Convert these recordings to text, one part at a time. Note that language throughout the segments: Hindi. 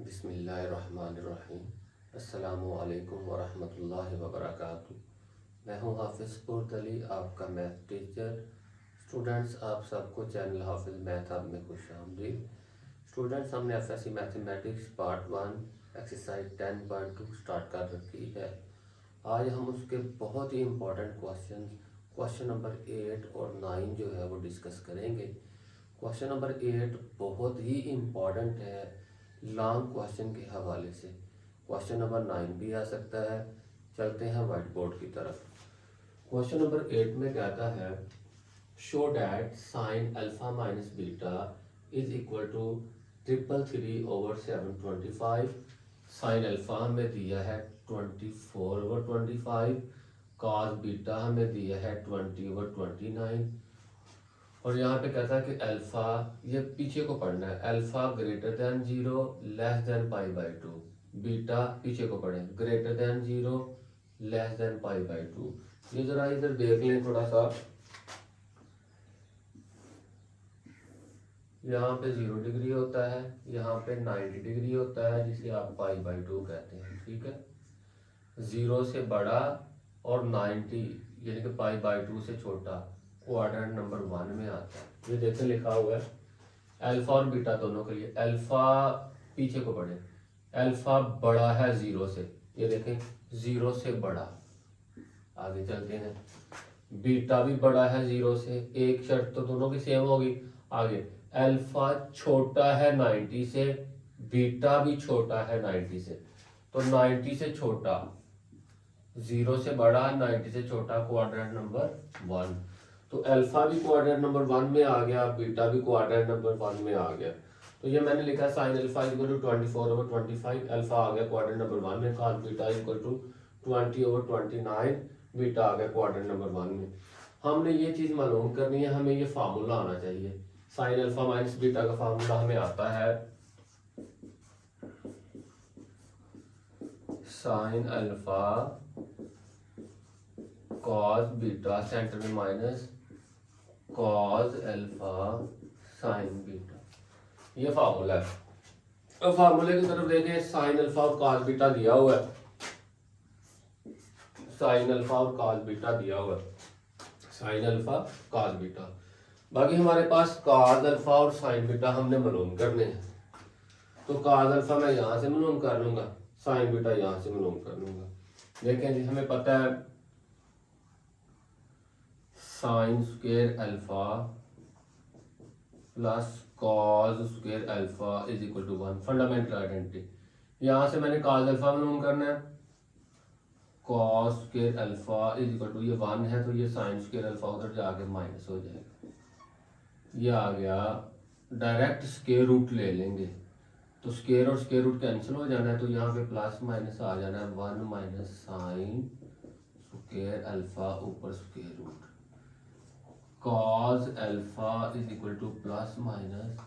बिस्मिल्लाहिर्रहमानिर्रहीम। अस्सलामु अलैकुम वरहमतुल्लाहि वबरकातुहू। मैं हूँ हाफिज़ पुरतली, आपका मैथ टीचर। स्टूडेंट्स, आप सबको चैनल हाफिज़ मैथ हब में खुशामदीद। स्टूडेंट्स, हमने FSc mathematics part 1 exercise 10.2 start कर रखी है। आज हम उसके बहुत ही इम्पोर्टेंट क्वेश्चन नंबर 8 और 9 जो है वो डिस्कस करेंगे। क्वेश्चन नंबर 8 बहुत ही इम्पोर्टेंट है लॉन्ग क्वेश्चन के हवाले से। क्वेश्चन नंबर 9 भी आ सकता है। चलते हैं व्हाइट बोर्ड की तरफ। क्वेश्चन नंबर 8 में कहता है show that sine alpha minus beta is equal to 333/725। Sine alpha हमें दिया है 24/25। कॉस बीटा हमें दिया है 20/29। और यहाँ पे कहता है कि अल्फा, ये पीछे को पढ़ना है, alpha greater than 0 less than π/2। Beta पीछे को पढ़े, ग्रेटर दैन 0 लेस दैन π/2। ये जरा इधर देख लें थोड़ा सा। यहाँ पे 0 डिग्री होता है, यहाँ पे 90 डिग्री होता है, जिसे आप π/2 कहते हैं। ठीक है, 0 से बड़ा और 90 यानी कि π/2 से छोटा क्वाड्रेंट नंबर 1 में आता है। ये देखें लिखा हुआ है अल्फा और बीटा दोनों के लिए। अल्फा पीछे को पढ़े, अल्फा बड़ा है 0 से, ये देखें 0 से बड़ा। आगे चलते हैं, बीटा भी बड़ा है 0 से, एक शर्त तो दोनों की सेम होगी। आगे अल्फा छोटा है 90 से, बीटा भी छोटा है 90 से। तो 90 से छोटा, 0 से बड़ा, 90 से छोटा क्वाड्रेंट नंबर 1। तो अल्फा भी क्वाड्रेंट नंबर 1 में आ गया, बीटा भी क्वाड्रेंट नंबर 1 में आ गया। तो ये मैंने लिखा sine alpha equal to 24/25। Alpha आ गया क्वाड्रेंट नंबर 1 में, cos beta equal to 20/29। Beta आ गया क्वाड्रेंट नंबर 1 में। हमने ये चीज़ मालूम करनी है, हमें ये फार्मूला आना चाहिए। साइन अल्फा माइनस बीटा का फार्मूला हमें आता है sine alpha cos beta, centre में minus, cos alpha sine beta, ये फार्मूला है। अब फार्मूले की तरफ देखें, साइन अल्फा और कॉस बीटा दिया हुआ है, साइन अल्फा और कॉस बीटा दिया हुआ है, साइन अल्फा कॉस बीटा। बाकी हमारे पास कॉस अल्फा और साइन बीटा हमने मालूम करने हैं। तो कॉस अल्फा मैं यहाँ से मालूम कर लूंगा, साइन बीटा यहाँ से मालूम कर लूंगा। देखें जी, हमें पता है sine square alpha plus cos square alpha is equal to 1, fundamental identity. यहाँ से मैंने कॉस अल्फा मालूम करना है, cos square alpha is equal to, ये 1 है तो ये साइन स्क्वायर अल्फा उधर जाके माइनस हो जाएगा। ये आ गया, डायरेक्ट स्क्वायर रूट ले लेंगे तो स्क्वायर और स्क्वायर रूट कैंसिल हो जाना है, तो यहाँ पे प्लस माइनस आ जाना है, 1 माइनस साइन स्क्वायर अल्फा ऊपर square root cos alpha is equal to plus minus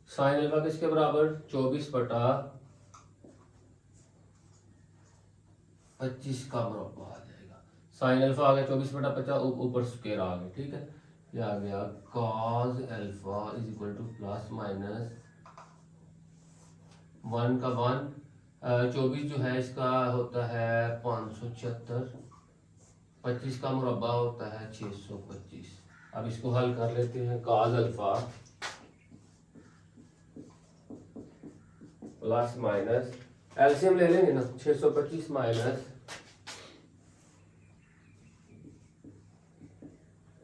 sine alpha किसके बराबर, 24/25 का बराबर आ जाएगा। साइन अल्फा आ गया 24/50, ऊपर स्क्वायर आ गया। ठीक है, ये आ गया cos alpha is equal to plus minus 1 का 1, 24 जो है इसका होता है 576, 25 का मुरब्बा होता है 625। अब इसको हल कर लेते हैं। Cos alpha plus minus, LCM ले लेंगे ना, 625 माइनस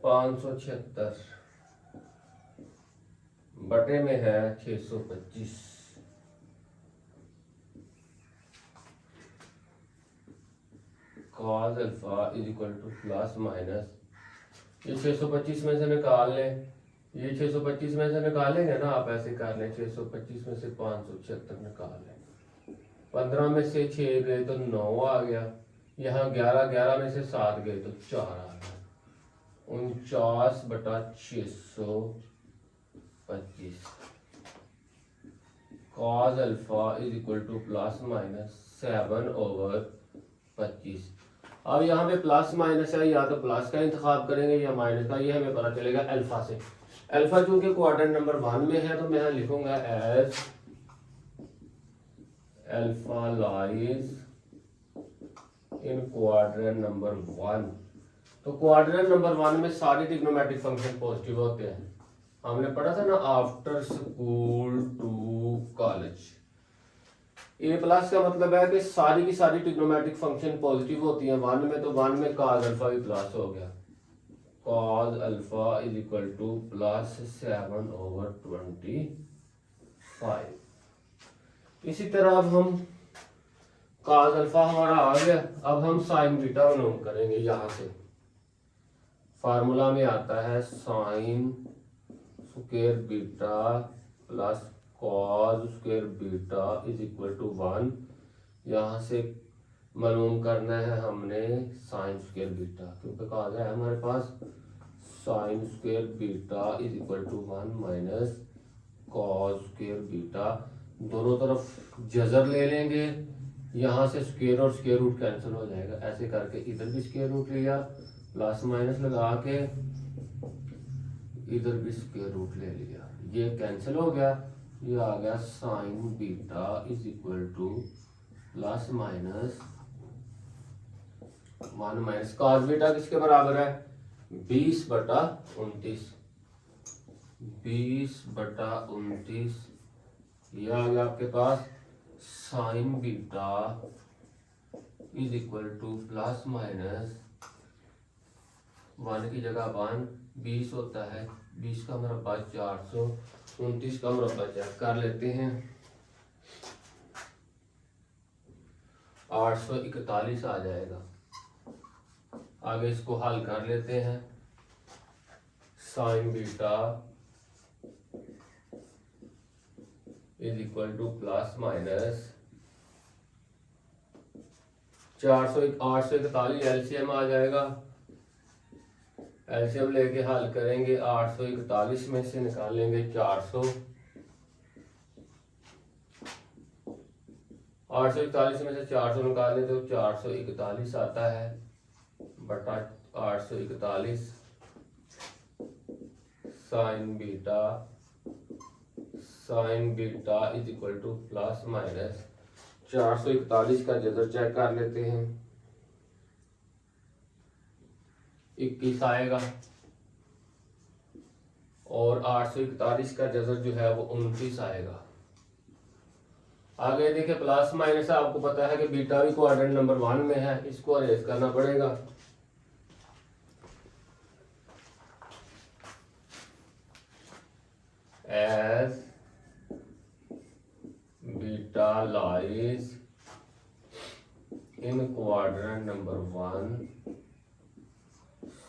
576 बटे में है 625। Cos alpha is equal to plus minus, ये 625 में से निकाल लें, ये 625 में से निकालेंगे ना, आप ऐसे कर लें, 625 में से 576 निकाल लें, 15 में से 6 गए तो 9 आ गया, यहाँ 11 में से 7 गए तो 4 आ गया, 49/625। Cos alpha is equal to plus minus 7/25। अब यहाँ पे प्लस माइनस है, या तो प्लस का इंतखाब करेंगे या माइनस का, ये हमें पता चलेगा अल्फा से। अल्फा चूंकि क्वाड्रेंट नंबर 1 में है तो मैं यहाँ लिखूंगा as alpha lies in quadrant number 1। तो क्वाड्रेंट नंबर 1 में सारी ट्रिग्नोमेट्रिक फंक्शन पॉजिटिव होते हैं। हमने पढ़ा था ना after school to college. A plus का मतलब है कि सारी की सारी ट्रिग्नोमेट्रिक फंक्शन पॉजिटिव होती हैं 1 में, तो 1 में cos अल्फा भी प्लस हो गया। cos alpha is equal to plus 7/25। इसी तरह अब हम cos अल्फा हमारा आ गया, अब हम साइन बीटा मालूम करेंगे। यहाँ से फार्मूला में आता है sine square beta plus cos square beta is equal to 1। यहाँ से मालूम करना है हमने साइन स्क्वायर बीटा, क्योंकि कहा गया है हमारे पास sine square beta is equal to 1 minus cos square beta. दोनों तरफ जजर ले लेंगे, यहाँ से स्क्वायर और स्क्वायर रूट कैंसिल हो जाएगा। ऐसे करके इधर भी स्क्वायर रूट लिया, प्लस माइनस लगा के इधर भी स्क्वायर रूट ले लिया, ये कैंसिल हो गया। ये आ गया sine beta is equal to plus minus 1 minus cos beta किसके बराबर है 20/29। 20/29 ये आ गया आपके पास sine beta is equal to plus minus 1 की जगह 1, 20 होता है, 20 का मुरब्बा 400, 29 का मुरब्बा चेक कर लेते हैं, 841 आ जाएगा। आगे इसको हल कर लेते हैं। Sine beta is equal to plus minus 841 LCM आ जाएगा। एलसीएम लेके हल करेंगे, 841 में से निकालेंगे 400, 841 में से 400 निकालें तो 441 आता है बटा 841 sign beta is equal to plus minus 441 का जजर चेक कर लेते हैं, 21 आएगा और 841 का जजर जो है वो 29 आएगा। आगे देखिए प्लस माइनस आपको पता है कि बीटा भी क्वाड्रेंट नंबर 1 में है, इसको अरेंज करना पड़ेगा। As beta lies in quadrant number 1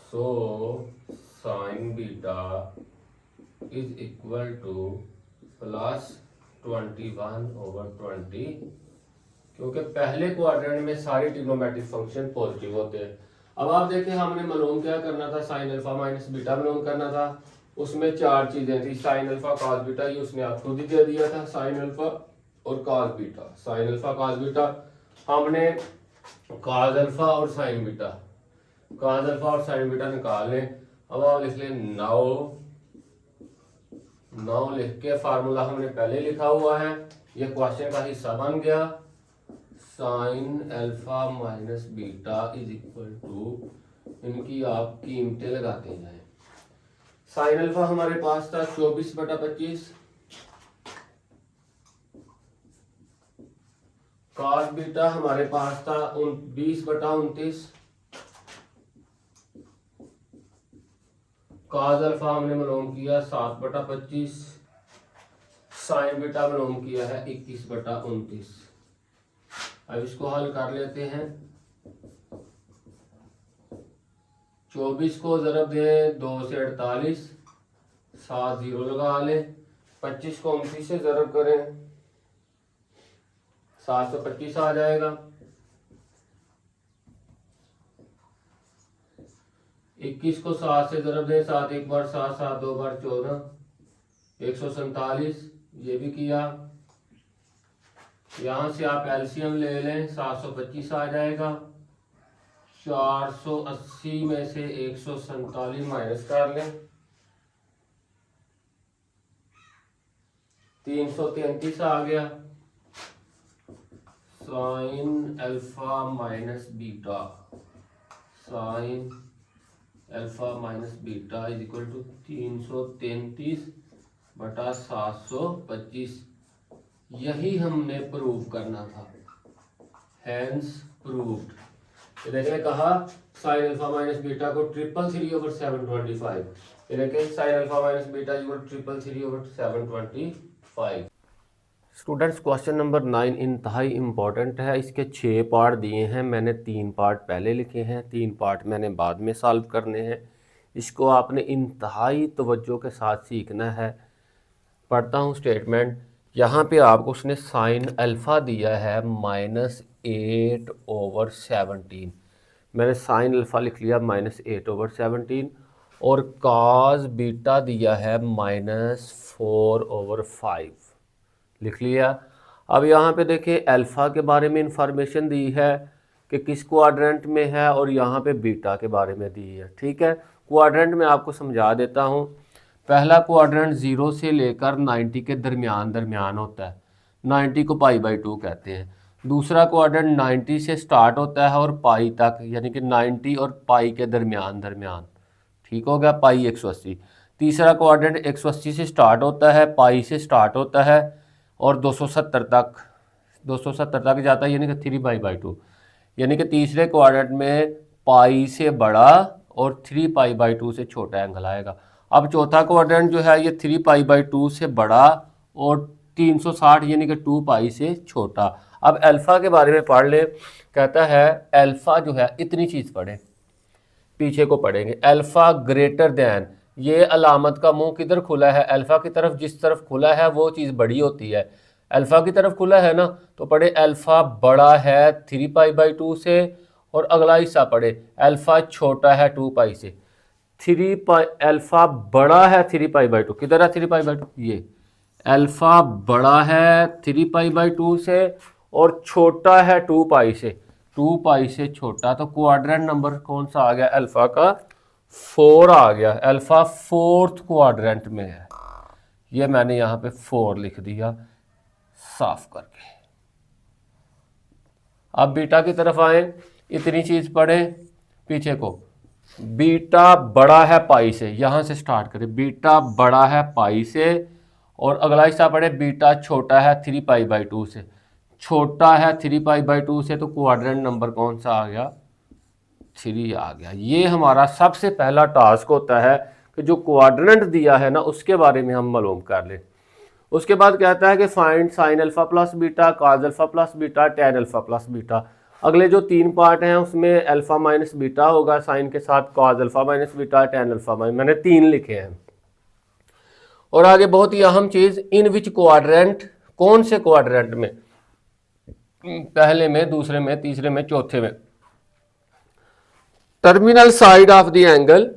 so sin beta is equal to plus 21/20, क्योंकि पहले क्वाड्रेंट में सारी ट्रिग्नोमेट्रिक फंक्शन पॉजिटिव होते हैं। अब आप देखिए हमने मालूम क्या करना था, साइन अल्फा माइनस बीटा मालूम करना था। उसमें 4 चीजें थी, साइन अल्फा कॉस बीटा, ये उसने आप खुद ही दे दिया था, साइन अल्फा और cos beta. Sine alpha cos beta हमने कॉस अल्फा और साइन बीटा, कॉस अल्फा और साइन बीटा निकाल लें। अब आप लिख लें 9 लिख के फार्मूला हमने पहले लिखा हुआ है, ये क्वेश्चन का हिस्सा बन गया। Sine alpha minus beta is equal to, इनकी आप कीमतें लगाते जाएं। साइन अल्फा हमारे पास था 24/25, कॉस बीटा हमारे पास था 20/29, कॉस अल्फा हमने मालूम किया 7/25, साइन बीटा मालूम किया है 21/29। अब इसको हल कर लेते हैं। 24 को ज़रब दें 2 से 48, 7 0 लगा लें। 25 को 29 से ज़रब करें 725 आ जाएगा। 21 को 7 से ज़रब दें, 7 एक बार 7, 7 दो बार 14, 147, ये भी किया। यहाँ से आप एलसीएम ले लें, 725 आ जाएगा। 480 में से 147 माइनस कर लें, 333 आ गया। Sine alpha minus beta, sine alpha minus beta is equal to 333 बटा 725। यही हमने प्रूव करना था, हैंस प्रूव्ड। देखिए कहा साइन अल्फा माइनस बीटा को 333/725, देखिए sign alpha minus beta equal 333/725। Students question number 9 इंतहाई इम्पॉर्टेंट है। इसके 6 पार्ट दिए हैं, मैंने 3 पार्ट पहले लिखे हैं, 3 पार्ट मैंने बाद में सॉल्व करने हैं। इसको आपने इंतहाई तवज्जो के साथ सीखना है। पढ़ता हूँ स्टेटमेंट। यहाँ पे आपको उसने साइन अल्फ़ा दिया है -8/17। मैंने साइन अल्फ़ा लिख लिया -8/17 और काज बीटा दिया है -4/5 लिख लिया। अब यहाँ पे देखिए अल्फ़ा के बारे में इंफॉर्मेशन दी है कि किस क्वाड्रेंट में है और यहाँ पे बीटा के बारे में दी है। ठीक है, क्वाड्रेंट में आपको समझा देता हूँ। पहला क्वाड्रेंट 0 से लेकर 90 के दरमियान होता है, 90 को π/2 कहते हैं। दूसरा क्वाड्रेंट 90 से स्टार्ट होता है और पाई तक, यानी कि 90 और पाई के दरमियान, ठीक हो गया, पाई 180। तीसरा क्वाड्रेंट 180 से स्टार्ट होता है, पाई से स्टार्ट होता है और 270 तक जाता है, यानी कि 3π/2। यानी कि तीसरे क्वाड्रेंट में पाई से बड़ा और 3π/2 से छोटा एंगल आएगा। अब चौथा क्वाड्रेंट जो है ये 3π/2 से बड़ा और 360 यानी कि 2π से छोटा। अब अल्फ़ा के बारे में पढ़ ले। कहता है अल्फ़ा जो है, इतनी चीज़ पढ़े, पीछे को पढ़ेंगे। अल्फ़ा ग्रेटर दैन, ये अलामत का मुंह किधर खुला है, अल्फ़ा की तरफ। जिस तरफ खुला है वो चीज़ बड़ी होती है। अल्फ़ा की तरफ खुला है ना, तो पढ़े अल्फ़ा बड़ा है 3π/2 से और अगला हिस्सा पढ़े अल्फ़ा छोटा है 2π से। अल्फ़ा बड़ा है 3π/2, किधर है 3π/2, ये अल्फ़ा बड़ा है 3π/2 से और छोटा है 2π से, 2π से छोटा। तो क्वाड्रेंट नंबर कौन सा आ गया अल्फ़ा का, 4 आ गया। अल्फ़ा 4th क्वाड्रेंट में है, ये मैंने यहाँ पे 4 लिख दिया साफ करके। अब बीटा की तरफ आए, इतनी चीज़ पढ़े पीछे को। बीटा बड़ा है पाई से, यहाँ से स्टार्ट करें, बीटा बड़ा है पाई से और अगला हिस्सा पढ़े बीटा छोटा है 3π/2 से, छोटा है 3π/2 से। तो क्वाड्रेंट नंबर कौन सा आ गया, 3 आ गया। ये हमारा सबसे पहला टास्क होता है कि जो क्वाड्रेंट दिया है ना उसके बारे में हम मालूम कर लें। उसके बाद कहता है कि find sign alpha plus beta, cos alpha plus beta, tan alpha plus beta. अगले जो 3 पार्ट हैं उसमें अल्फ़ा माइनस बीटा होगा साइन के साथ, काज alpha minus beta, tan alpha minus, मैंने 3 लिखे हैं। और आगे बहुत ही अहम चीज़, इन विच क्वाड्रेंट, कौन से क्वाड्रेंट में, पहले में, दूसरे में, तीसरे में, चौथे में। Terminal side of the angle,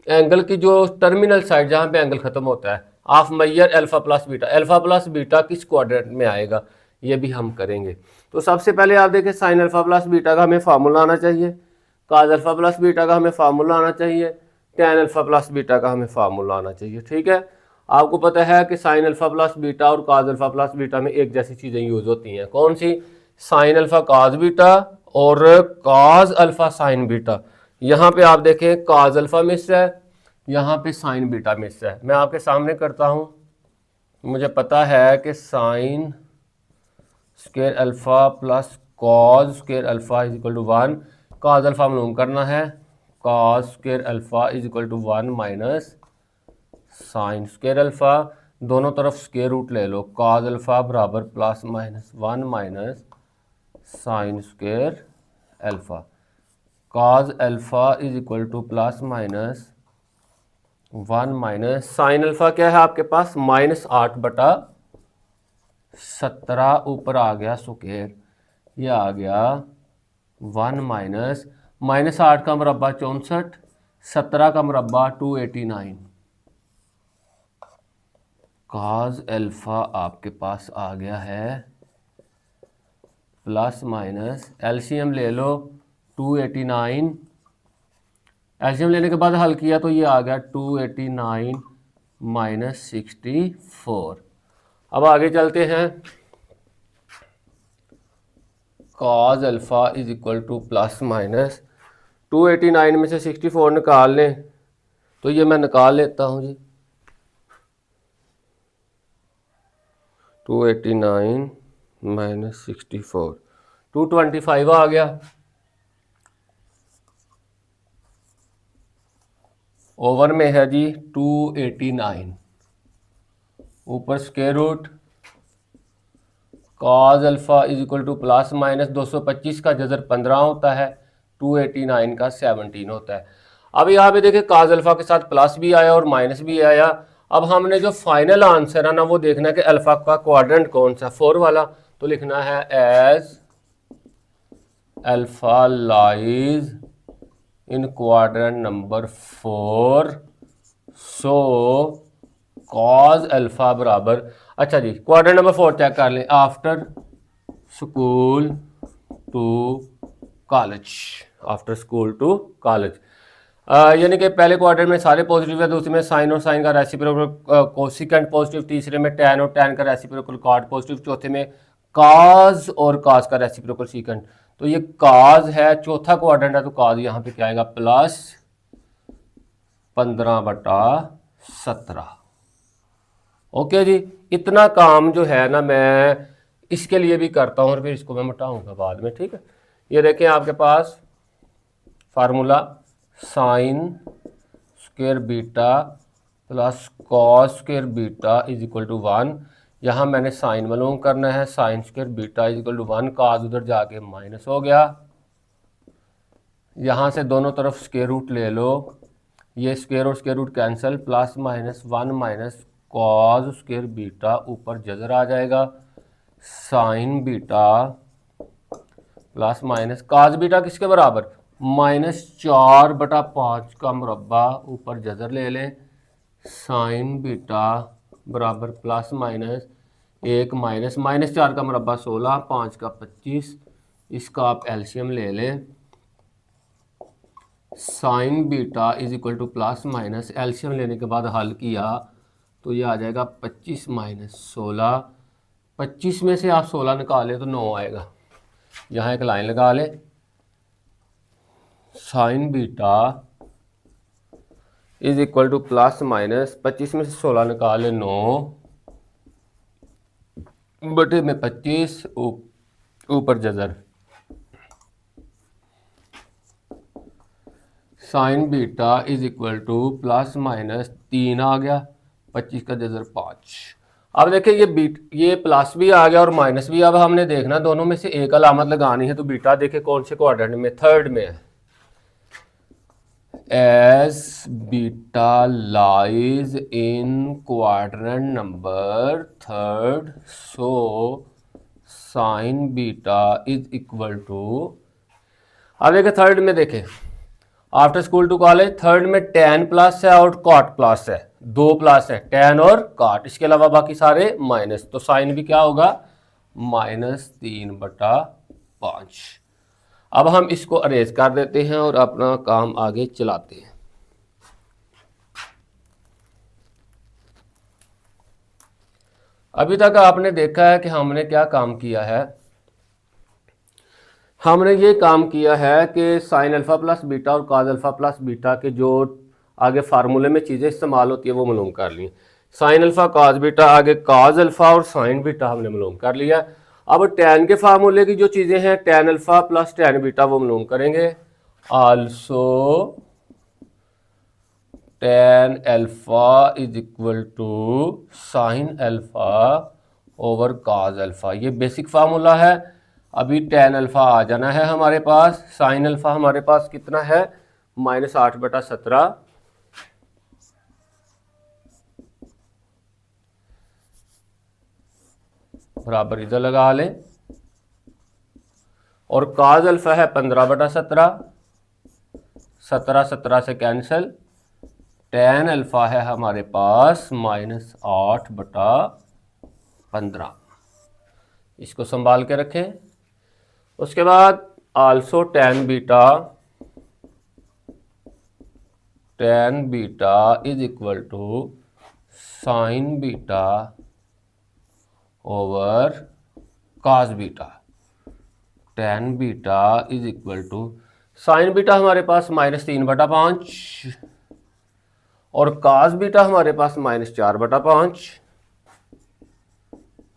angle की जो टर्मिनल साइड जहाँ पे एंगल खत्म होता है, of measure alpha plus beta, alpha plus beta किस क्वाड्रेंट में आएगा, ये भी हम करेंगे। तो सबसे पहले आप देखें साइन अल्फ़ा प्लस बीटा का हमें फार्मूला आना चाहिए, काज अल्फ़ा प्लस बीटा का हमें फार्मूला आना चाहिए, टैन अल्फ़ा प्लस बीटा का हमें फार्मूला आना चाहिए। ठीक है, आपको पता है कि साइन अल्फ़ा प्लस बीटा और काज अल्फ़ा प्लस बीटा में एक जैसी चीज़ें यूज़ होती हैं। कौन सी, साइन अल्फ़ा काज बीटा और काज अल्फ़ा साइन बीटा। यहाँ पे आप देखें काज अल्फ़ा मिस है, यहाँ पे साइन बीटा मिस है। मैं आपके सामने करता हूँ, मुझे पता है कि sine square alpha plus cos square alpha is equal to 1, cos alpha मालूम करना है, cos square alpha is equal to 1 minus sine square alpha, दोनों तरफ स्क्वायर रूट ले लो, काज अल्फ़ा बराबर plus minus 1 minus sine square alpha, cos alpha is equal to plus minus 1 minus sine alpha क्या है आपके पास, -8/17 ऊपर आ गया स्क्वायर, ये आ गया 1 माइनस -8 का मुरब्बा 64, 17 का मुरब्बा 289। काज अल्फ़ा आपके पास आ गया है प्लस माइनस, एलसीएम ले लो 289, एलसीएम लेने के बाद हल किया तो ये आ गया 289 माइनस 64। अब आगे चलते हैं। Cause alpha is equal to plus minus 289 में से 64 निकाल लें, तो ये मैं निकाल लेता हूँ जी। 289 माइनस 64 225 आ गया। ओवर में है जी 289, ऊपर square root cos alpha is equal to plus minus 225 का जजर 15 होता है, 289 का 17 होता है। अब यहाँ पे देखिए कॉज अल्फ़ा के साथ प्लस भी आया और माइनस भी आया। अब हमने जो फाइनल आंसर है ना वो देखना है कि अल्फ़ा का क्वाड्रेंट कौन सा, 4 वाला, तो लिखना है as alpha lies in quadrant number 4, so cos alpha बराबर, अच्छा जी क्वाड्रेंट नंबर 4 चेक कर लें, after school to college, after school to college, यानी कि पहले क्वार्टर में सारे पॉजिटिव है, दूसरे में साइन और साइन का रेसिप्रोकल कोसिकेंट पॉजिटिव, तीसरे में टैन और टैन का रेसिप्रोकल कॉट पॉजिटिव, चौथे में काज और काज का रेसिप्रोकल सीकेंट। तो ये काज है, चौथा क्वाड्रेंट है, तो काज यहाँ पे क्या आएगा प्लस 15/17। ओके जी, इतना काम जो है ना मैं इसके लिए भी करता हूँ और फिर इसको मैं मिटाऊंगा बाद में, ठीक है। ये देखें आपके पास formula sine square beta plus cos square beta is equal to 1। यहाँ मैंने साइन मालूम करना है, sine square beta is equal to 1, cos उधर जाके माइनस हो गया, यहाँ से दोनों तरफ स्क्वायर रूट ले लो, ये स्क्वायर और square root cancel, plus minus 1 minus cos square beta, ऊपर जजर आ जाएगा, sine beta plus minus cos beta किसके बराबर, -4/5 का मुरब्बा, ऊपर जजर ले लें, साइन बीटा बराबर प्लस माइनस 1 माइनस -4 का मुरब्बा 16, 5 का 25, इसका आप एलसीएम ले लें, sine beta is equal to plus minus, LCM लेने के बाद हल किया तो ये आ जाएगा 25 माइनस 16, 25 में से आप 16 निकालें तो 9 आएगा। यहाँ एक लाइन लगा लें, sine beta is equal to plus minus 25 में से 16 निकाले 9 बटे में 25, ऊपर Jhajjar, sign beta is equal to plus minus 3 आ गया, 25 का जजर 5। अब देखिए ये प्लस भी आ गया और माइनस भी। अब हमने देखना दोनों में से एक अलामत लगानी है, तो बीटा देखिए कौन से क्वाड्रेंट में, थर्ड में है, as beta lies in quadrant number third, so sin beta is equal to, अब देखिए थर्ड में देखें after school to college, third में tan प्लस है और कॉट प्लस है, 2 प्लस है tan और कॉट, इसके अलावा बाकी सारे माइनस, तो साइन भी क्या होगा -3/5। अब हम इसको अरेज कर देते हैं और अपना काम आगे चलाते हैं। अभी तक आपने देखा है कि हमने क्या काम किया है, हमने ये काम किया है कि साइन अल्फा प्लस बीटा और काज अल्फा प्लस बीटा के जो आगे फार्मूले में चीज़ें इस्तेमाल होती है वो मालूम कर ली। साइन अल्फा काज बीटा, आगे काज अल्फा और साइन बीटा हमने मालूम कर लिया। अब टैन के फार्मूले की जो चीज़ें हैं, tan alpha plus tan beta, वो मालूम करेंगे। Also tan alpha is equal to sine alpha over cos alpha, ये बेसिक फार्मूला है। अभी टैन अल्फा आ जाना है हमारे पास, साइन अल्फा हमारे पास कितना है -8/17, बराबर इधर लगा लें, और काज अल्फा है 15/17, 17 से कैंसिल, टैन अल्फा है हमारे पास -8/15, इसको संभाल के रखें। उसके बाद also tan beta is equal to sine beta over cos beta, tan beta is equal to sine beta हमारे पास -3/5 और कॉस बीटा हमारे पास -4/5,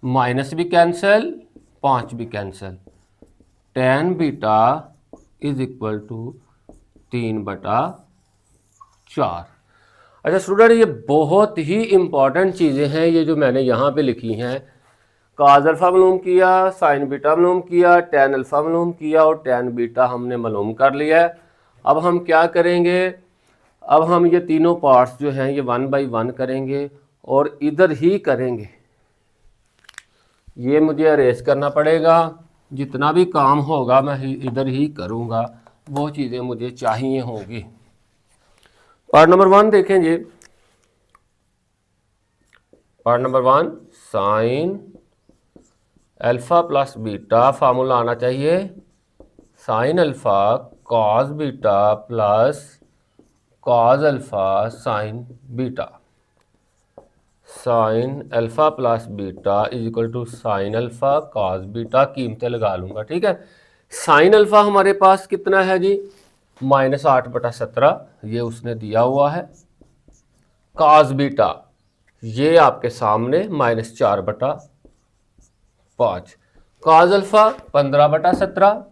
माइनस भी कैंसिल, 5 भी cancel, tan beta is equal to 3/4। अच्छा स्टूडेंट, ये बहुत ही इंपॉर्टेंट चीज़ें हैं ये जो मैंने यहाँ पे लिखी हैं। कॉस अल्फा मालूम किया, साइन बीटा मालूम किया, टेन अल्फा मालूम किया और टेन बीटा हमने मालूम कर लिया है। अब हम क्या करेंगे, अब हम ये तीनों पार्ट्स जो हैं ये 1 बाई 1 करेंगे और इधर ही करेंगे। ये मुझे अरेज करना पड़ेगा, जितना भी काम होगा मैं इधर ही करूँगा, वो चीज़ें मुझे चाहिए होंगी। पार्ट नंबर 1 देखें जी। Part number 1, sine alpha plus beta, formula आना चाहिए sine alpha cos beta plus cos alpha sine beta. Sine alpha plus beta is equal to sine alpha cos beta, कीमतें लगा लूंगा, ठीक है। साइन अल्फा हमारे पास कितना है जी, -8/17, ये उसने दिया हुआ है। कॉस बीटा ये आपके सामने -4/5। कॉस अल्फा 15/17,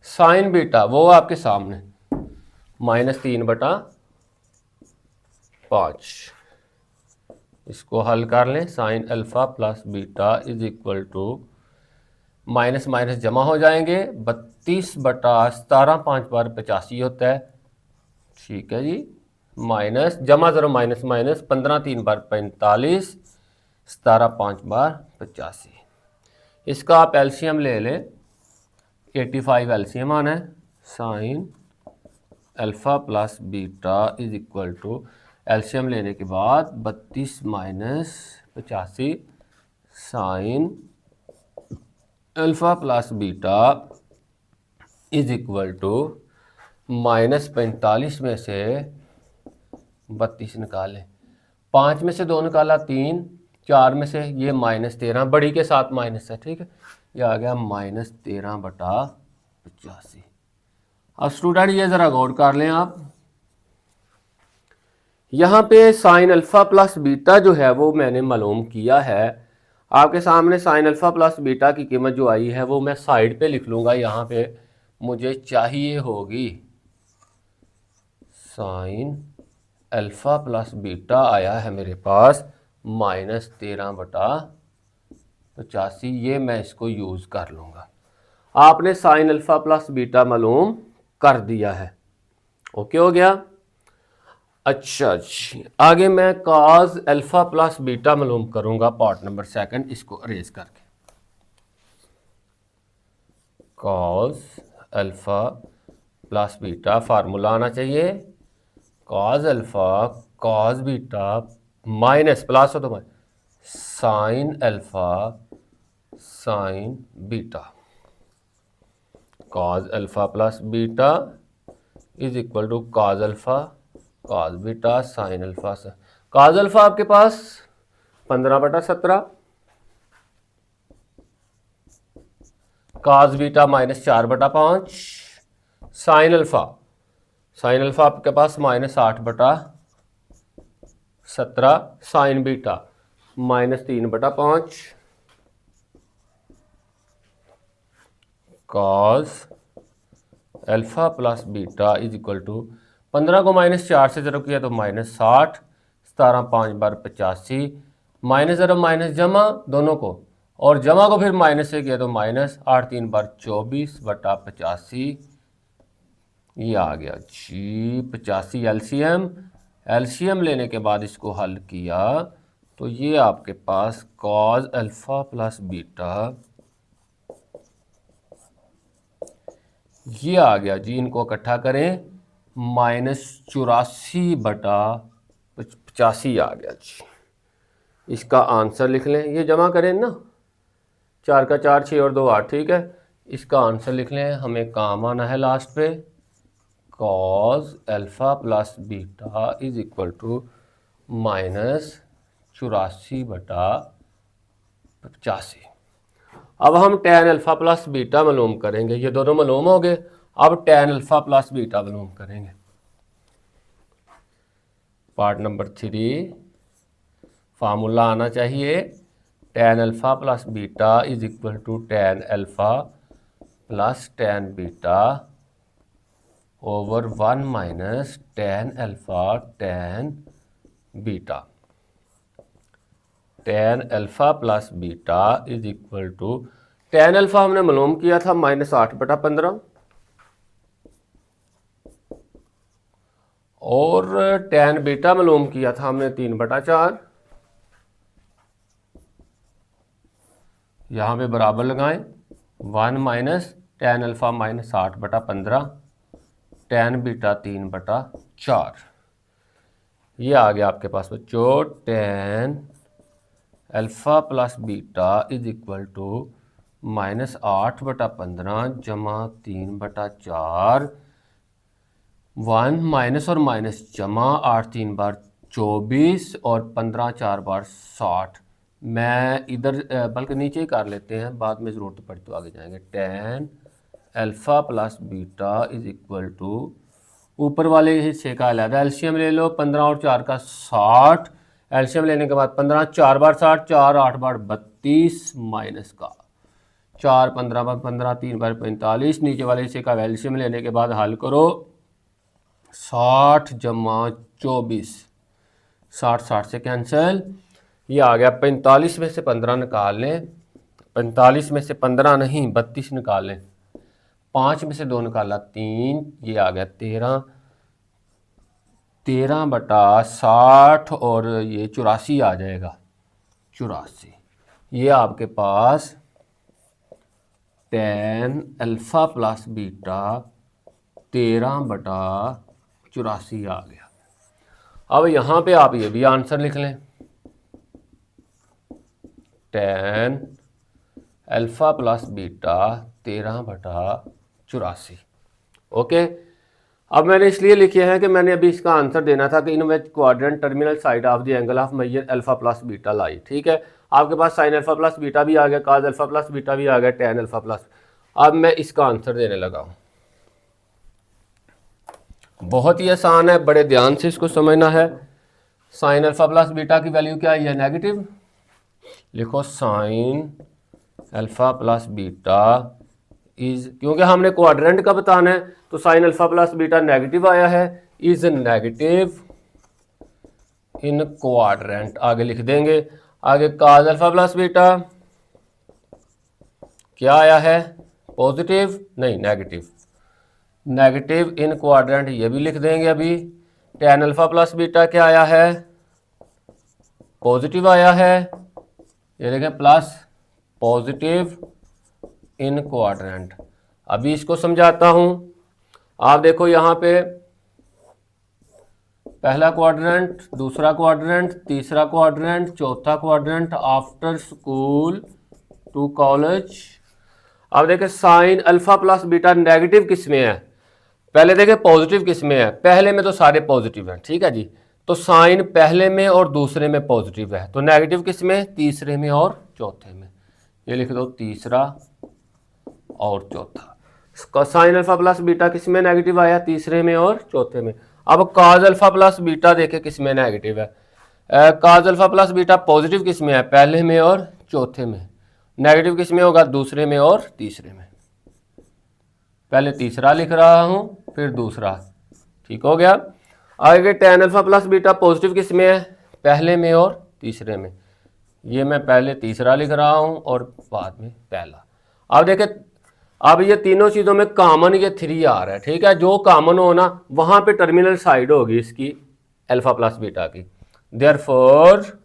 साइन बीटा वो आपके सामने -3/5। इसको हल कर लें, sine alpha plus beta is equal to minus minus जमा हो जाएंगे, 32/17, 5 बार 85 होता है, ठीक है जी। माइनस जमा जरा माइनस माइनस, 15 3 बार 45, 17 5 बार 85। इसका आप एलसीएम ले लें, 85 एलसीएम आना है। Sine alpha plus beta is equal to LCM लेने के बाद 32 minus 85 sine alpha plus beta is equal to -45 में से 32 निकालें, 5 में से 2 निकाला 3, 4 में से ये -13, बड़ी के साथ माइनस है, ठीक है। ये आ गया -13/85। अब स्टूडेंट ये ज़रा गौर कर लें आप, यहाँ पे साइन अल्फा प्लस बीटा जो है वो मैंने मालूम किया है। आपके सामने साइन अल्फा प्लस बीटा की कीमत जो आई है वो मैं साइड पे लिख लूँगा। यहाँ पे मुझे चाहिए होगी साइन अल्फा प्लस बीटा आया है मेरे पास -13/85, ये मैं इसको यूज़ कर लूँगा। आपने साइन अल्फा प्लस बीटा मालूम कर दिया है, ओके हो गया। अच्छा जी, आगे मैं कॉस अल्फा प्लस बीटा मालूम करूँगा, पार्ट नंबर 2, इसको अरेज करके। Cos alpha plus beta formula आना चाहिए, cos alpha cos beta minus plus हो तो minus sine alpha sine beta. Cos alpha plus beta is equal to cos alpha cos beta sine alpha. Cos alpha आपके पास 15/17, कॉस बीटा -4/5, साइन अल्फा आपके पास -8/17, sine beta -3/5, cos alpha plus beta is equal to 15 को -4 से ज़रा किया तो -60, 17 5 बार 85, माइनस ज़रा माइनस जमा दोनों को, और जमा को फिर माइनस से किया तो -8 3 बार 24/85, ये आ गया जी 85 एलसीएम लेने के बाद इसको हल किया तो ये आपके पास कॉस अल्फा प्लस बीटा ये आ गया जी। इनको इकट्ठा करें, -84/85 आ गया जी। इसका आंसर लिख लें, ये जमा करें ना, 4 का 4 6 और 2 8, ठीक है। इसका आंसर लिख लें, हमें काम आना है लास्ट पे, cos alpha plus beta is equal to -84/85। अब हम tan अल्फ़ा प्लस बीटा मालूम करेंगे, ये दोनों मालूम हो गए। अब tan अल्फ़ा प्लस बीटा मालूम करेंगे। पार्ट नंबर 3 फार्मूला आना चाहिए, tan alpha plus beta is equal to tan alpha plus tan beta over 1 minus tan alpha tan beta. tan alpha plus beta is equal to, tan alpha हमने मालूम किया था -8/15 और tan बीटा मालूम किया था हमने 3/4। यहाँ पे बराबर लगाएं, 1 minus tan alpha -8/15 tan beta 3/4। ये आ गया आपके पास बच्चों tan alpha plus beta is equal to -8/15 जमा 3/4, 1 माइनस और माइनस जमा, 8 3 बार 24 और 15 4 बार 60। मैं इधर बल्कि नीचे ही कर लेते हैं, बाद में ज़रूरत पड़ी तो आगे जाएंगे। tan alpha plus beta is equal to, ऊपर वाले हिस्से का अलग एल्शियम ले लो, 15 और 4 का 60, एल्शियम लेने के बाद 15 4 बार 60, 4 8 बार 32 माइनस का 4 15 बार 15 3 बार 45, नीचे वाले हिस्से का एल्शियम लेने के बाद हल करो, 60 जमा 24, 60 से कैंसिल, ये आ गया 45 में से 15 निकाल लें, 45 में से 15 नहीं 32 निकाल लें, 5 में से 2 निकाला 3, ये आ गया 13/60 और ये 84 आ जाएगा, 84। ये आपके पास tan अल्फ़ा प्लस बीटा 13/84 आ गया। अब यहाँ पे आप ये भी आंसर लिख लें, tan alpha plus beta 13/84। Okay, अब मैंने इसलिए लिखे हैं कि मैंने अभी इसका आंसर देना था कि in which quadrant terminal side of the angle of measure alpha plus beta lie. ठीक है, आपके पास साइन अल्फ़ा प्लस बीटा भी आ गया, काज अल्फ़ा प्लस बीटा भी आ गया, tan अल्फ़ा प्लस। अब मैं इसका आंसर देने लगा हूँ। बहुत ही आसान है, बड़े ध्यान से इसको समझना है। साइन अल्फ़ा प्लस बीटा की वैल्यू क्या है, यह नेगेटिव। लिखो sign alpha plus beta is, क्योंकि हमने क्वाड्रेंट का बताना है तो sign alpha plus beta negative आया है, इज नेगेटिव इन क्वाड्रेंट। आगे लिख देंगे, आगे काज अल्फ़ा प्लस बीटा क्या आया है, पॉजिटिव नहीं नेगेटिव, नेगेटिव इन क्वाड्रेंट, ये भी लिख देंगे अभी। tan अल्फ़ा प्लस बीटा क्या आया है, पॉजिटिव आया है, ये देखें प्लस पॉजिटिव इन क्वाड्रेंट। अभी इसको समझाता हूं, आप देखो यहाँ पे पहला क्वाड्रेंट, दूसरा क्वाड्रेंट, तीसरा क्वाड्रेंट, चौथा quadrant, after school to college. अब देखें sine alpha plus beta negative किस में है, पहले देखें पॉजिटिव किस में है, पहले में तो सारे पॉजिटिव हैं। ठीक है जी, तो साइन पहले में और दूसरे में पॉजिटिव है, तो नेगेटिव किस में, तीसरे में और चौथे में। ये लिख दो तीसरा और चौथा। साइन अल्फ़ा प्लस बीटा किस में नेगेटिव आया, तीसरे में और चौथे में। अब काज अल्फ़ा प्लस बीटा देखे किस में नेगेटिव है, cos alpha plus beta positive किस में है, पहले में और चौथे में। नेगेटिव किस में होगा, दूसरे में और तीसरे में। पहले तीसरा लिख रहा हूं फिर दूसरा, ठीक हो गया। आगे tan alpha plus beta positive किस में है, पहले में और तीसरे में। ये मैं पहले तीसरा लिख रहा हूं और बाद में पहला। अब देखें, अब ये तीनों चीज़ों में कॉमन ये 3 आ रहा है। ठीक है, जो कॉमन हो ना वहाँ पे टर्मिनल साइड होगी इसकी अल्फ़ा प्लस बीटा की। Therefore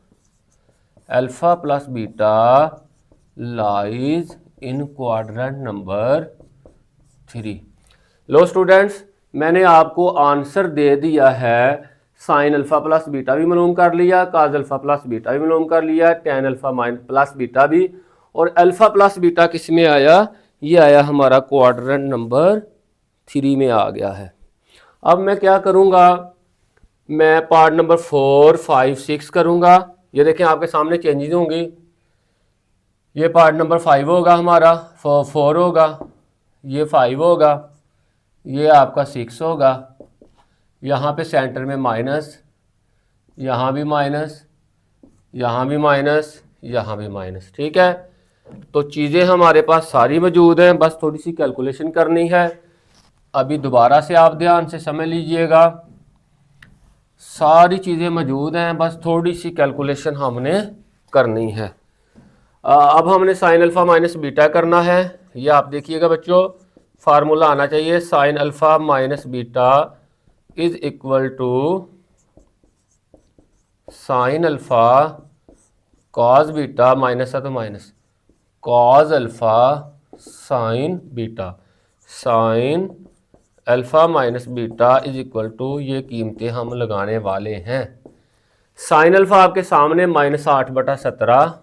alpha plus beta lies in quadrant number 3। Low students, मैंने आपको आंसर दे दिया है। साइन अल्फ़ा प्लस बीटा भी मालूम कर लिया, काज अल्फ़ा प्लस बीटा भी मालूम कर लिया, tan अल्फ़ा प्लस बीटा भी, और अल्फ़ा प्लस बीटा किस में आया, ये आया हमारा क्वाड्रेंट नंबर 3 में आ गया है। अब मैं क्या करूँगा, मैं पार्ट नंबर 4, 5, 6 करूँगा। ये देखें आपके सामने चेंजेस होंगी। ये पार्ट नंबर 5 होगा हमारा, 4 होगा, ये 5 होगा, ये आपका 6 होगा। यहाँ पे सेंटर में माइनस, यहाँ भी माइनस, यहाँ भी माइनस, यहाँ भी माइनस। ठीक है, तो चीज़ें हमारे पास सारी मौजूद हैं, बस थोड़ी सी कैलकुलेशन करनी है। अभी दोबारा से आप ध्यान से समझ लीजिएगा, सारी चीज़ें मौजूद हैं, बस थोड़ी सी कैलकुलेशन हमने करनी है। अब हमने साइन अल्फ़ा माइनस बीटा करना है। ये आप देखिएगा बच्चों, फार्मूला आना चाहिए, sine alpha minus beta is equal to sine alpha cos beta, minus है तो minus, cos alpha sine beta, sine alpha minus beta is equal to, ये कीमतें हम लगाने वाले हैं। साइन अल्फ़ा आपके सामने -8/17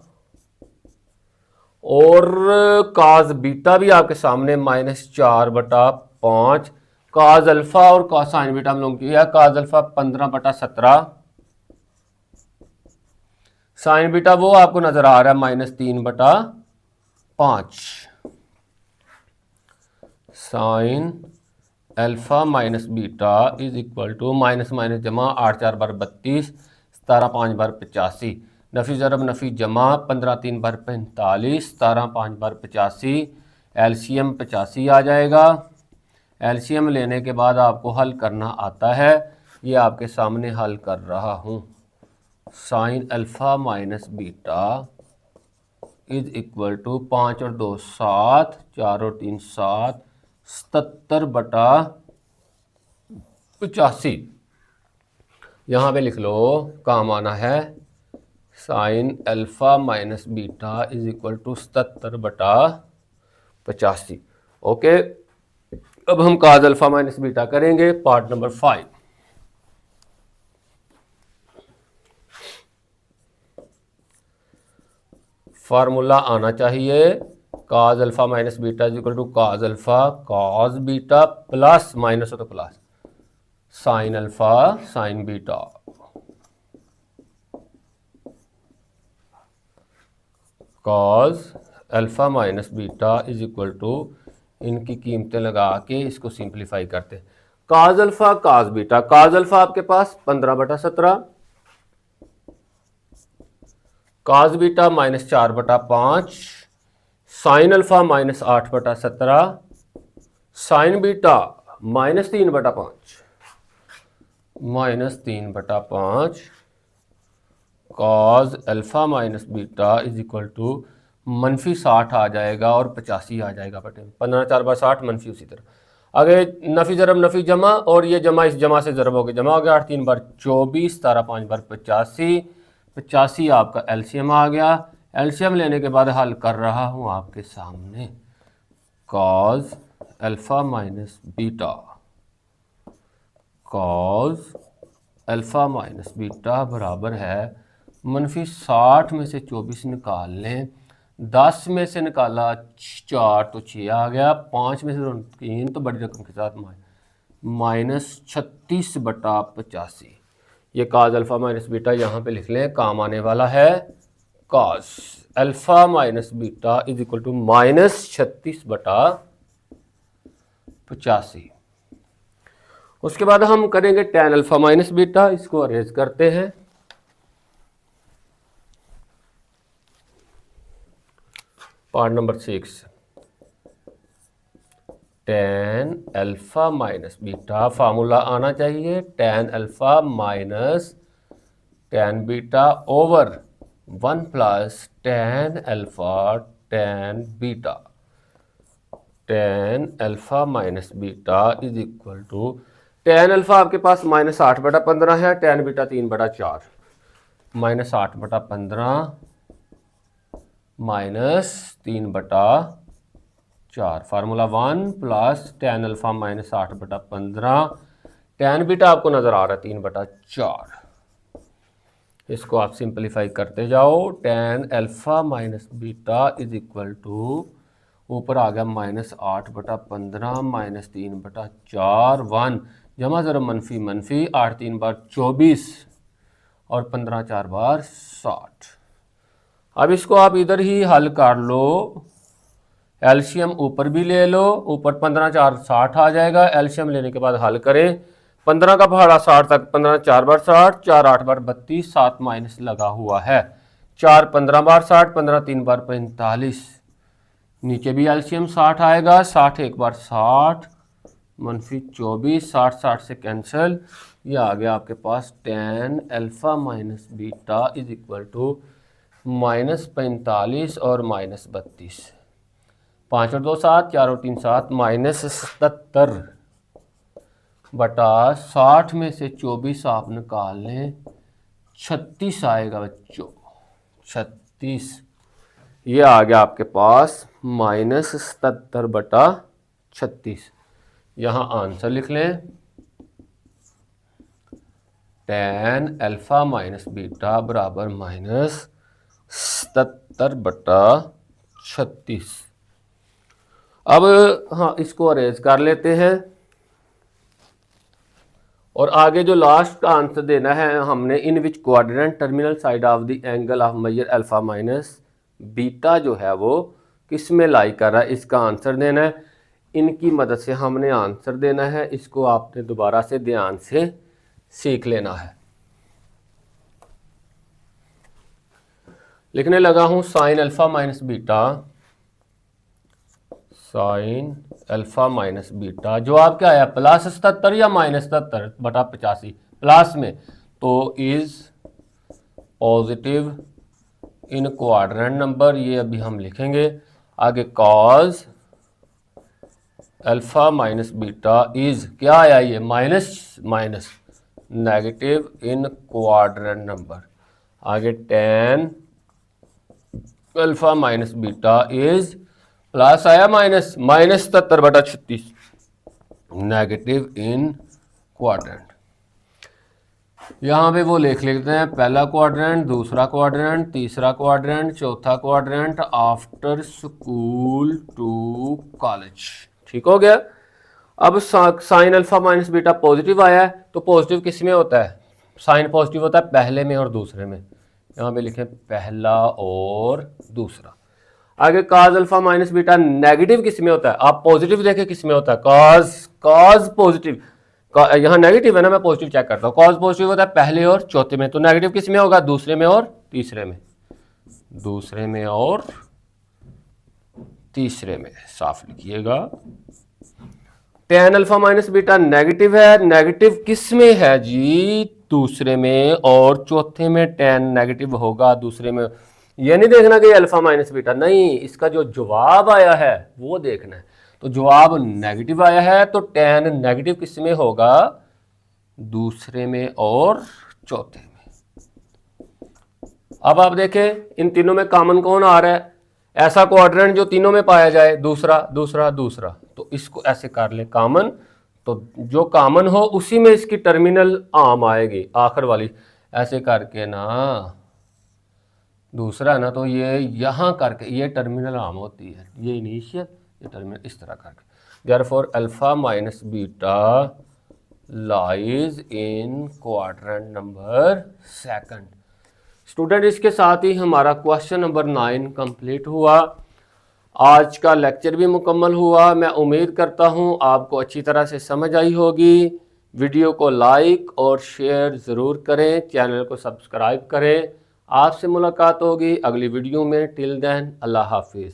और काज बीटा भी आपके सामने -4/5। काज अल्फ़ा और काज साइन बीटा हम लोग किया, काज अल्फ़ा 15/17, साइन बीटा वो आपको नजर आ रहा है -3/5। Sine alpha minus beta is equal to minus minus जमा 8 4 बार 32, 17 5 बार 85, नफ़ी ज़रब नफ़ी जमा 15 3 बार 45, 17 5 बार 85, एलसीएम 85 आ जाएगा। एलसीएम लेने के बाद आपको हल करना आता है, ये आपके सामने हल कर रहा हूँ। Sine alpha minus beta is equal to 5 और 2 7, 4 और 3 7, 77/85। यहाँ पे लिख लो, काम आना है sine alpha minus beta is equal to 77/85। Okay, अब हम काज अल्फ़ा माइनस बीटा करेंगे, पार्ट नंबर 5। फार्मूला आना चाहिए, cos alpha minus beta is equal to cos alpha cos beta plus, minus हो तो plus, sine alpha sine beta. Cos alpha minus beta is equal to, इनकी कीमतें लगा के इसको सिंप्लीफाई करते हैं। Cos alpha cos beta, cos alpha आपके पास 15/17, काज beta -4/5, sine alpha -8/17, sine beta -3/5, -3/5, cos alpha minus beta is equal to -60 आ जाएगा और 85 आ जाएगा बटे 15 4 बार 60, मनफी उसी तरह। अगर नफ़ी ज़रब नफ़ी जमा, और ये जमा इस जमा से ज़रब हो गया, जमा हो गया 8 3 बार 24, 17 5 बार 85, 85 आपका एलसीएम आ गया। एलसीएम लेने के बाद हल कर रहा हूँ आपके सामने, cause alpha minus beta, cause alpha minus beta बराबर है -60 में से 24 निकाल लें, 10 में से निकाला 4 तो 6 आ गया, 5 में से 3 तो बड़ी रकम के साथ -36/85। ये काज अल्फ़ा माइनस बीटा यहाँ पे लिख लें, काम आने वाला है। Cos alpha minus beta is equal to -36/85। उसके बाद हम करेंगे tan अल्फ़ा माइनस बीटा, इसको अरेंज करते हैं। Part number 6, tan alpha minus beta, formula आना चाहिए tan alpha minus tan beta over 1 plus tan alpha tan beta. tan alpha minus beta is equal to, tan alpha आपके पास -8/15 है, tan beta 3/4, -8/15 -3/4, formula 1 plus tan alpha -8/15, tan beta आपको नज़र आ रहा है 3/4। इसको आप सिंपलीफाई करते जाओ, tan alpha minus beta is equal to, ऊपर आ गया -8/15 -3/4, 1, जमा ज़रब मनफी मनफी, 8 3 बार 24 और 15 4 बार 60। अब इसको आप इधर ही हल कर लो, एलसीएम ऊपर भी ले लो, ऊपर 15 4 60 आ जाएगा। एलसीएम लेने के बाद हल करें, 15 का पहाड़ा 60 तक, 15 4 बार 60, 4 8 बार 32, 7 माइनस लगा हुआ है, 4 15 बार 60, 15 3 बार 45, नीचे भी एलसीएम 60 आएगा, 60 एक बार 60 मनफी 24, 60 60 से कैंसिल, ये आ गया आपके पास tan alpha minus beta is equal to -45 और -32, 5 और 2 7, 4 और 3 7, -77 बटा 60 में से 24 आप निकाल लें, 36 आएगा बच्चों, 36। ये आ गया आपके पास -77 बटा 36। यहाँ आंसर लिख लें, tan अल्फा माइनस बीटा बराबर -77 बटा 36। अब हाँ इसको अरेज कर लेते हैं और आगे जो लास्ट का आंसर देना है हमने, in which quadrant terminal side of the angle of measure alpha minus beta जो है वो किस में लाई कर रहा है, इसका आंसर देना है। इनकी मदद से हमने आंसर देना है, इसको आपने दोबारा से ध्यान से सीख लेना है। लिखने लगा हूं sign alpha minus beta, sine alpha minus beta, जो आपके आया +77 या -77 बटा 85, प्लस में तो is positive in quadrant number, ये अभी हम लिखेंगे आगे। Cause alpha minus beta is क्या आया, ये माइनस नेगेटिव इन क्वाड्रेंट नंबर, आगे tan alpha minus beta is plus आया -77 बटा 36 नेगेटिव इन क्वाड्रेंट। यहाँ पे वो लिख लेते हैं, पहला क्वाड्रेंट, दूसरा क्वाड्रेंट, तीसरा क्वाड्रेंट, चौथा quadrant after school to college. ठीक हो गया। अब sine alpha minus beta positive आया है, तो पॉजिटिव किस में होता है, साइन पॉजिटिव होता है पहले में और दूसरे में, यहाँ पे लिखें पहला और दूसरा। आगे काज अल्फा माइनस बीटा नेगेटिव किस में होता है, आप पॉजिटिव देखें किस में होता है, काज पॉजिटिव, यहाँ नेगेटिव है ना, मैं पॉजिटिव चेक करता हूँ, कॉज पॉजिटिव होता है पहले और चौथे में, तो नेगेटिव किस में होगा, दूसरे में और तीसरे में, दूसरे में और तीसरे में, साफ लिखिएगा। tan alpha minus beta negative है, नेगेटिव किस में है जी, दूसरे में, और चौथे में tan नेगेटिव होगा दूसरे में। ये नहीं देखना कि अल्फा माइनस बीटा, नहीं, इसका जो जवाब आया है वो देखना है। तो जवाब नेगेटिव आया है, तो tan नेगेटिव किस में होगा, दूसरे में और चौथे में। अब आप देखें इन तीनों में कॉमन कौन आ रहा है, ऐसा क्वाड्रेंट जो तीनों में पाया जाए, दूसरा दूसरा दूसरा, तो इसको ऐसे कर ले कॉमन, तो जो कॉमन हो उसी में इसकी टर्मिनल आम आएगी, आखिर वाली, ऐसे करके ना, दूसरा ना, तो ये यहाँ करके ये टर्मिनल आम होती है, ये इनिशियल, ये टर्मिनल, इस तरह करके। Therefore alpha minus beta lies in quadrant number second. Student, इसके साथ ही हमारा क्वेश्चन नंबर 9 कंप्लीट हुआ। आज का लेक्चर भी मुकम्मल हुआ। मैं उम्मीद करता हूँ आपको अच्छी तरह से समझ आई होगी। वीडियो को लाइक और शेयर ज़रूर करें, चैनल को सब्सक्राइब करें। आपसे मुलाकात होगी अगली वीडियो में। टिल देन, अल्लाह हाफिज़।